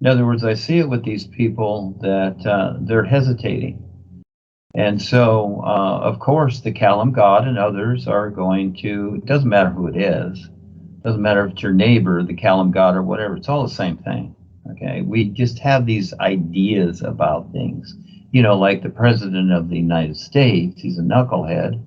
In other words, I see it with these people that they're hesitating. And so, of course, the Callum God and others are going to, it doesn't matter who it is, doesn't matter if it's your neighbor, the Callum God or whatever, it's all the same thing. Okay, we just have these ideas about things. You know, like the President of the United States, he's a knucklehead,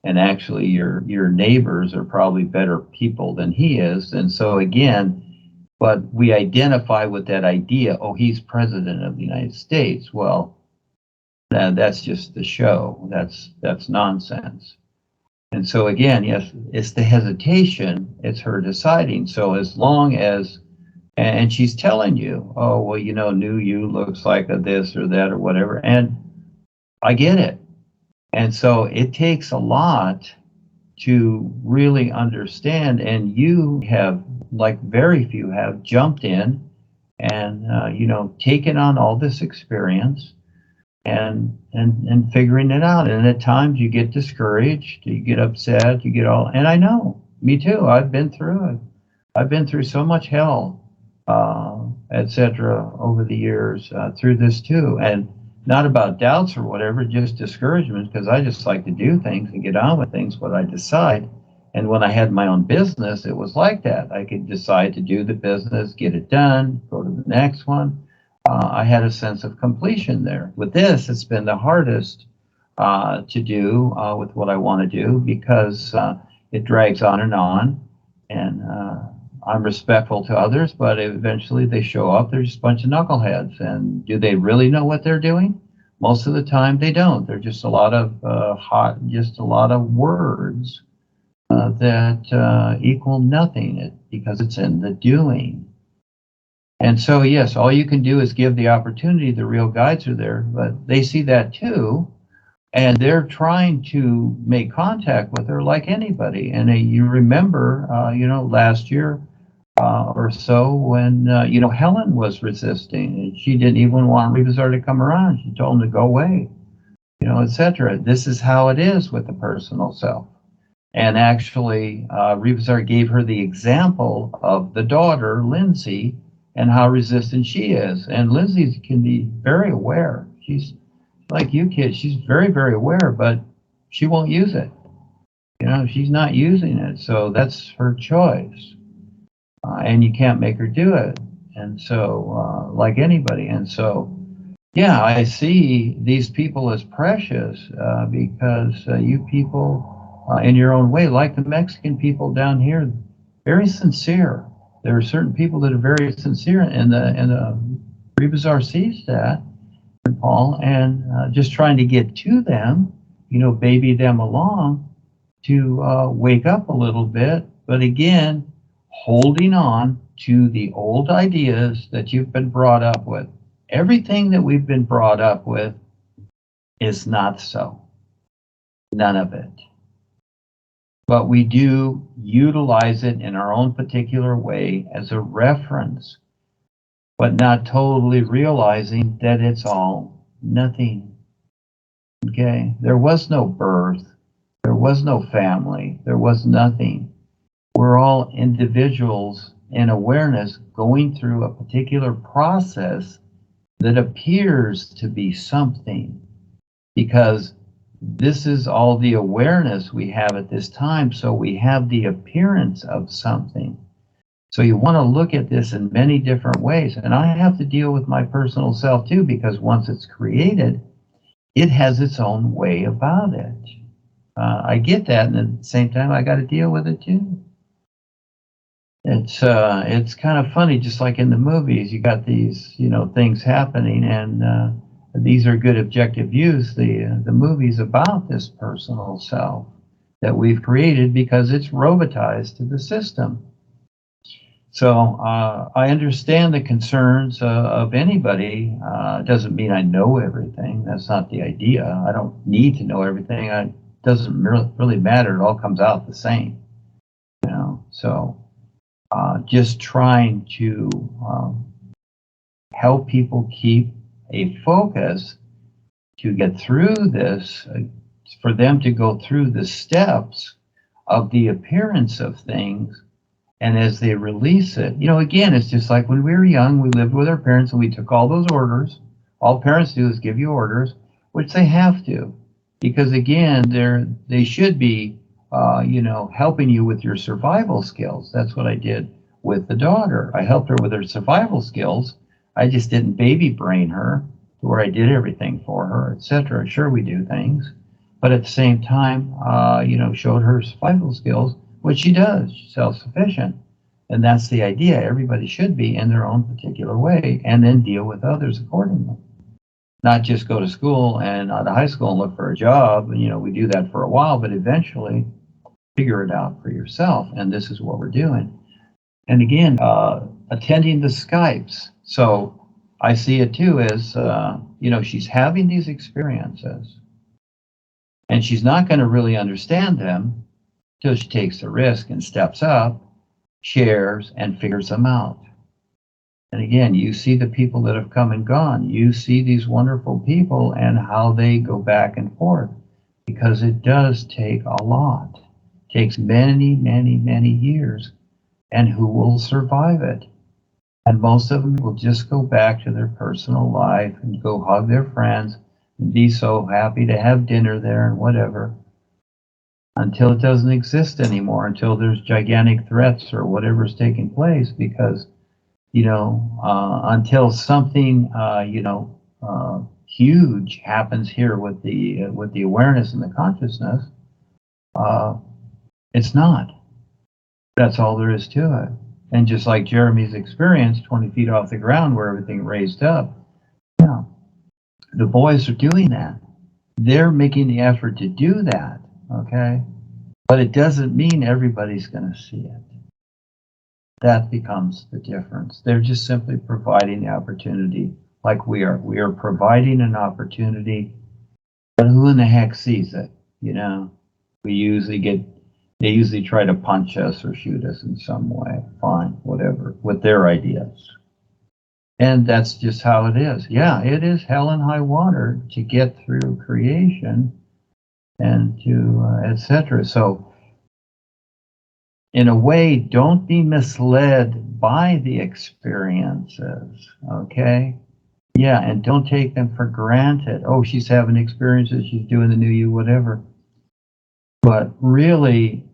and actually your neighbors are probably better people than he is. And so again, but we identify with that idea, oh, he's President of the United States. Well, that's just the show. That's nonsense. And so again, yes, it's the hesitation, it's her deciding. So as long as, and she's telling you, oh, well, you know, NUUU looks like a this or that or whatever, and I get it. And so it takes a lot to really understand, and you have, like very few have, jumped in and, you know, taken on all this experience and figuring it out. And at times you get discouraged, you get upset, you get all, and I know, me too, I've been through it. I've been through so much hell, etc. over the years through this too. And not about doubts or whatever, just discouragement, because I just like to do things and get on with things, what I decide. And when I had my own business, it was like that. I could decide to do the business, get it done, go to the next one. I had a sense of completion there. With this, it's been the hardest to do with what I want to do, because it drags on, and I'm respectful to others, but eventually they show up. They're just a bunch of knuckleheads, and do they really know what they're doing? Most of the time, they don't. They're just a lot of just a lot of words that equal nothing, because it's in the doing. And so, yes, all you can do is give the opportunity. The real guides are there, but they see that too, and they're trying to make contact with her like anybody. And you remember, you know, last year or so when, you know, Helen was resisting, and she didn't even want RealBazaar to come around. She told him to go away, you know, etc. This is how it is with the personal self. And actually, RealBazaar gave her the example of the daughter, Lindsay, and how resistant she is. And Lindsay can be very aware. She's like you kids, she's very, very aware, but she won't use it. You know, she's not using it. So that's her choice. And you can't make her do it. And so, like anybody. And so, yeah, I see these people as precious because you people, in your own way, like the Mexican people down here, very sincere. There are certain people that are very sincere, and the RealBazaar sees that, Paul, and just trying to get to them, you know, baby them along to wake up a little bit. But again, holding on to the old ideas that you've been brought up with. Everything that we've been brought up with is not so. None of it. But we do utilize it in our own particular way as a reference, but not totally realizing that it's all nothing. Okay? There was no birth. There was no family. There was nothing. We're all individuals in awareness going through a particular process that appears to be something, because this is all the awareness we have at this time, so we have the appearance of something. So you want to look at this in many different ways. And I have to deal with my personal self too, because once it's created, it has its own way about it. I get that, and at the same time, I got to deal with it too. It's kind of funny, just like in the movies, you got these, you know, things happening, and these are good objective views. The movie's about this personal self that we've created because it's robotized to the system. So I understand the concerns of anybody. Doesn't mean I know everything. That's not the idea. I don't need to know everything. It doesn't really matter. It all comes out the same. You know. So just trying to help people keep a focus to get through this, for them to go through the steps of the appearance of things And as they release it, again, it's just like when we were young, we lived with our parents and we took all those orders. All parents do is give you orders, which they have to, because again, they should be, helping you with your survival skills. That's what I did with the daughter. I helped her with her survival skills. I just didn't baby brain her to where I did everything for her, etc. Sure, we do things, but at the same time, showed her survival skills, which she does. She's self-sufficient. And that's the idea. Everybody should be in their own particular way and then deal with others accordingly. Not just go to school and out of high school and look for a job. We do that for a while, but eventually figure it out for yourself. And this is what we're doing. And again, attending the Skypes. So I see it too as, she's having these experiences and she's not going to really understand them till she takes the risk and steps up, shares, and figures them out. And again, you see the people that have come and gone. You see these wonderful people and how they go back and forth, because it does take a lot. It takes many, many, many years. And who will survive it? And most of them will just go back to their personal life and go hug their friends and be so happy to have dinner there and whatever, until it doesn't exist anymore, until there's gigantic threats or whatever's taking place, because until something huge happens here with the awareness and the consciousness, it's not. That's all there is to it. And just like Jeremy's experience, 20 feet off the ground where everything raised up, the boys are doing that. They're making the effort to do that, okay? But it doesn't mean everybody's going to see it. That becomes the difference. They're just simply providing the opportunity like we are. We are providing an opportunity, but who in the heck sees it? They usually try to punch us or shoot us in some way. Fine, whatever, with their ideas. And that's just how it is. Yeah, it is hell and high water to get through creation and to etc. So in a way, don't be misled by the experiences, okay? Yeah, and don't take them for granted. Oh, she's having experiences, she's doing the NUUU, whatever. But really,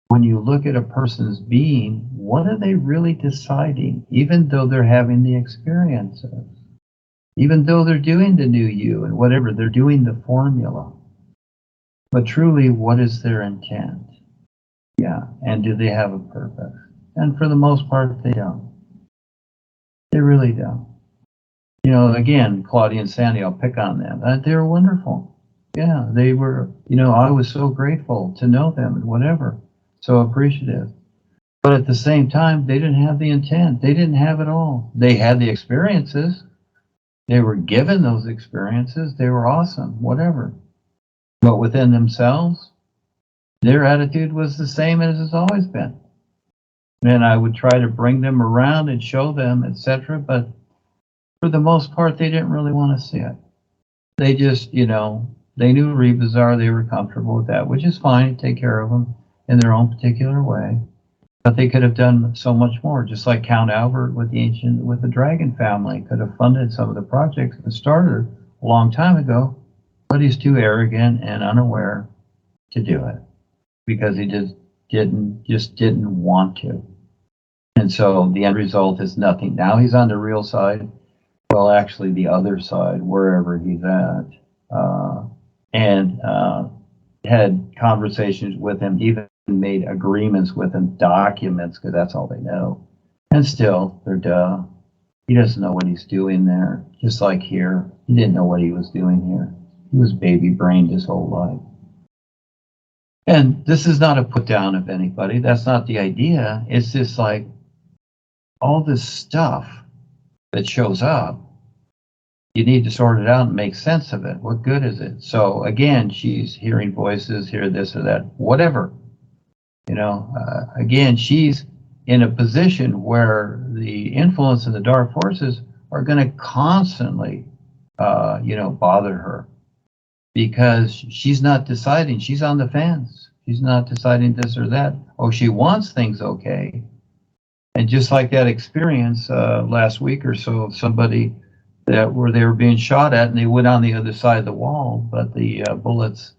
when you look at a person's being, what are they really deciding, even though they're having the experiences? Even though they're doing the NUUU and whatever, they're doing the formula. But truly, what is their intent? Yeah, and do they have a purpose? And for the most part, they don't. They really don't. Again, Claudia and Sandy, I'll pick on them. They were wonderful. Yeah, they were, I was so grateful to know them and whatever. So appreciative. But at the same time, they didn't have the intent. They didn't have it all. They had the experiences. They were given those experiences. They were awesome, whatever. But within themselves, their attitude was the same as it's always been. And I would try to bring them around and show them, etc. But for the most part, they didn't really want to see it. They just, they knew Rebazar. They were comfortable with that, which is fine. Take care of them in their own particular way. But they could have done so much more, just like Count Albert with the Dragon family could have funded some of the projects that started a long time ago, but he's too arrogant and unaware to do it because he just didn't want to. And so the end result is nothing. Now he's on the real side. Well, actually the other side, wherever he's at, and had conversations with him, even made agreements with him, documents, because that's all they know. And still, they're duh. He doesn't know what he's doing there. Just like here, he didn't know what he was doing here. He was baby-brained his whole life. And this is not a put down of anybody. That's not the idea. It's just like all this stuff that shows up, you need to sort it out and make sense of it. What good is it? So again, she's hearing voices, hear this or that, whatever. Again, she's in a position where the influence of the dark forces are going to constantly, bother her because she's not deciding. She's on the fence. She's not deciding this or that. Oh, she wants things okay. And just like that experience last week or so of somebody where they were being shot at and they went on the other side of the wall, but the bullets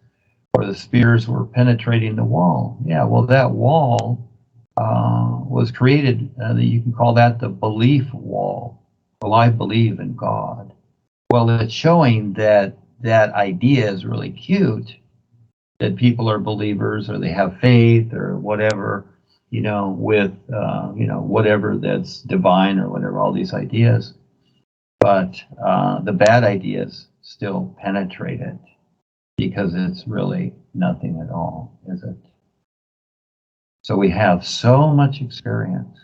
or the spears were penetrating the wall. Yeah, well, that wall was created, you can call that the belief wall. Well, I believe in God. Well, it's showing that that idea is really cute, that people are believers or they have faith or whatever, with, whatever that's divine or whatever, all these ideas. But the bad ideas still penetrate it because it's really nothing at all, is it? So we have so much experience.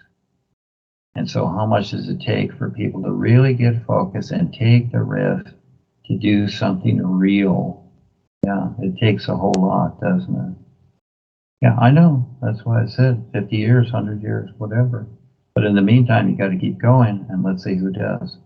And so how much does it take for people to really get focused and take the risk to do something real? Yeah, it takes a whole lot, doesn't it? Yeah, I know. That's why I said 50 years, 100 years, whatever. But in the meantime, you got to keep going, and let's see who does.